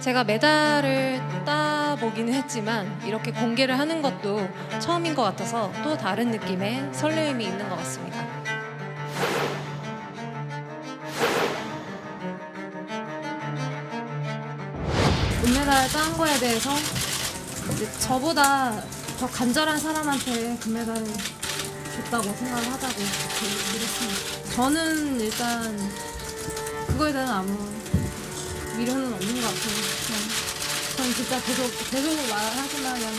제가 메달을 따보기는 했지만 이렇게 공개를 하는 것도 처음인 것 같아서 또 다른 느낌의 설레임이 있는 것 같습니다. 금메달 딴 거에 대해서 이제 저보다 더 간절한 사람한테 금메달을 줬다고 생각을 하자고 그랬습니다. 저는 일단 그거에 대한 아무 미련은 없는 것 같아요. 저는 진짜 계속 말하지만 그냥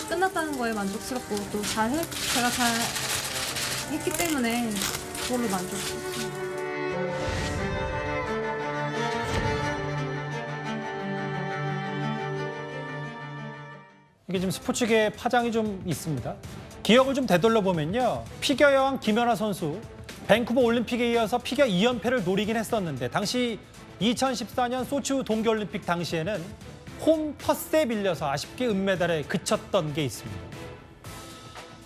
끝났다는 거에 만족스럽고 또 제가 잘 했기 때문에 그걸로 만족스럽습니다. 이게 지금 스포츠계 파장이 좀 있습니다. 기억을 좀 되돌려 보면요. 피겨 여왕 김연아 선수 밴쿠버 올림픽에 이어서 피겨 2연패를 노리긴 했었는데 당시 2014년 소치 동계올림픽 당시에는 홈 텃세에 밀려서 아쉽게 은메달에 그쳤던 게 있습니다.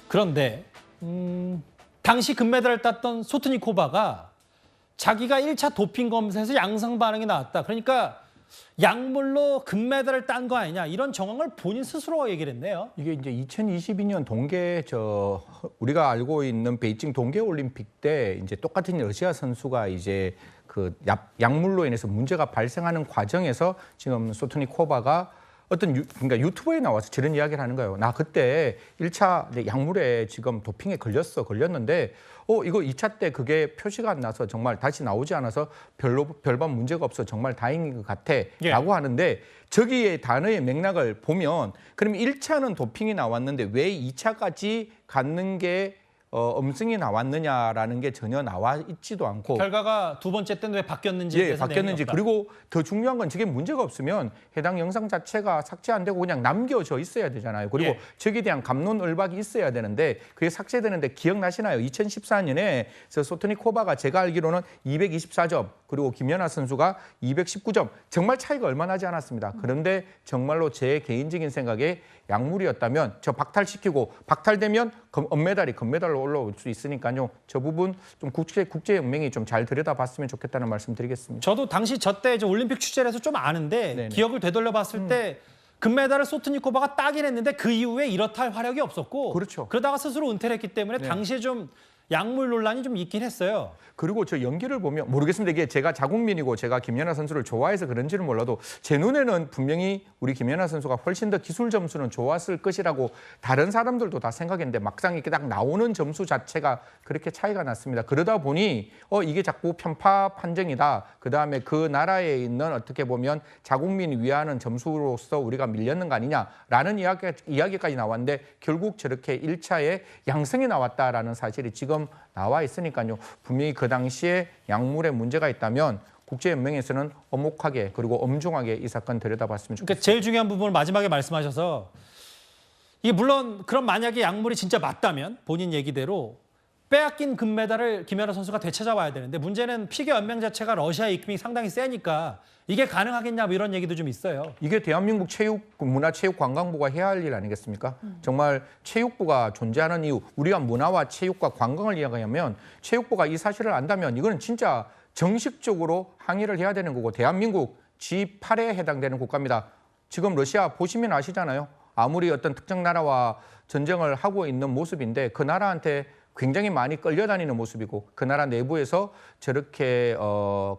그런데 당시 금메달을 땄던 소트니코바가 자기가 1차 도핑 검사에서 양성 반응이 나왔다. 그러니까 약물로 금메달을 딴 거 아니냐 이런 정황을 본인 스스로 얘기를 했네요. 이게 이제 2022년 우리가 알고 있는 베이징 동계올림픽 때 이제 똑같은 러시아 선수가 이제 그 약물로 인해서 문제가 발생하는 과정에서 지금 소트니코바가 그러니까 유튜브에 나와서 저런 이야기를 하는 거예요. 나 그때 1차 약물에 지금 도핑에 걸렸는데 이거 2차 때 그게 표시가 안 나서 정말 다시 나오지 않아서 별반 문제가 없어 정말 다행인 것 같아 라고 하는데 저기의 단어의 맥락을 보면 그러면 1차는 도핑이 나왔는데 왜 2차까지 갖는 게 음성이 나왔느냐라는 게 전혀 나와 있지도 않고 결과가 두 번째 때는 왜 바뀌었는지 바뀌었는지 그리고 더 중요한 건 저게 문제가 없으면 해당 영상 자체가 삭제 안 되고 그냥 남겨져 있어야 되잖아요. 그리고 저기에 대한 갑론을박이 있어야 되는데 그게 삭제되는데 기억나시나요? 2014년에 소트니코바가 제가 알기로는 224점 그리고 김연아 선수가 219점 정말 차이가 얼마 나지 않았습니다. 그런데 정말로 제 개인적인 생각에 약물이었다면 저 박탈시키고 박탈되면 은메달이 금메달로 올라올 수 있으니까요. 저 부분 좀 국제연맹이 좀 잘 들여다봤으면 좋겠다는 말씀 드리겠습니다. 저도 당시 저때 올림픽 취재를 해서 좀 아는데 네네. 기억을 되돌려봤을 때 금메달을 소트니코바가 따긴 했는데 그 이후에 이렇다 할 화력이 없었고 그렇죠. 그러다가 스스로 은퇴를 했기 때문에 당시에 좀 약물 논란이 좀 있긴 했어요. 그리고 저 연기를 보면 모르겠습니다. 이게 제가 자국민이고 제가 김연아 선수를 좋아해서 그런지는 몰라도 제 눈에는 분명히 우리 김연아 선수가 훨씬 더 기술 점수는 좋았을 것이라고 다른 사람들도 다 생각했는데 막상 이렇게 딱 나오는 점수 자체가 그렇게 차이가 났습니다. 그러다 보니 이게 자꾸 편파 판정이다. 그다음에 그 나라에 있는 어떻게 보면 자국민이 위하는 점수로서 우리가 밀렸는 거 아니냐라는 이야기까지 나왔는데 결국 저렇게 1차에 양성이 나왔다라는 사실이 지금 나와 있으니까요. 분명히 그 당시에 약물에 문제가 있다면 국제연맹에서는 엄혹하게 그리고 엄중하게 이 사건 들여다봤으면 좋겠습니다. 그러니까 제일 중요한 부분을 마지막에 말씀하셔서 이게 물론 그런 만약에 약물이 진짜 맞다면 본인 얘기대로 빼앗긴 금메달을 김연아 선수가 되찾아와야 되는데 문제는 피겨 연맹 자체가 러시아 입김이 상당히 세니까 이게 가능하겠냐 뭐 이런 얘기도 좀 있어요. 이게 대한민국 문화체육관광부가 해야 할 일 아니겠습니까? 정말 체육부가 존재하는 이유, 우리가 문화와 체육과 관광을 이야기하면 체육부가 이 사실을 안다면 이거는 진짜 정식적으로 항의를 해야 되는 거고 대한민국 G8에 해당되는 국가입니다. 지금 러시아 보시면 아시잖아요. 아무리 어떤 특정 나라와 전쟁을 하고 있는 모습인데 그 나라한테 굉장히 많이 끌려다니는 모습이고 그 나라 내부에서 저렇게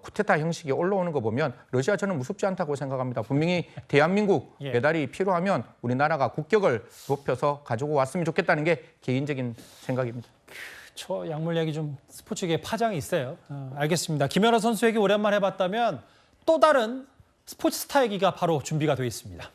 쿠데타 형식이 올라오는 거 보면 러시아 저는 무섭지 않다고 생각합니다. 분명히 대한민국 메달이 필요하면 우리나라가 국격을 높여서 가지고 왔으면 좋겠다는 게 개인적인 생각입니다. 저 약물 얘기 좀 스포츠계에 파장이 있어요. 알겠습니다. 김연아 선수 얘기 오랜만에 해봤다면 또 다른 스포츠 스타 얘기가 바로 준비가 되어 있습니다.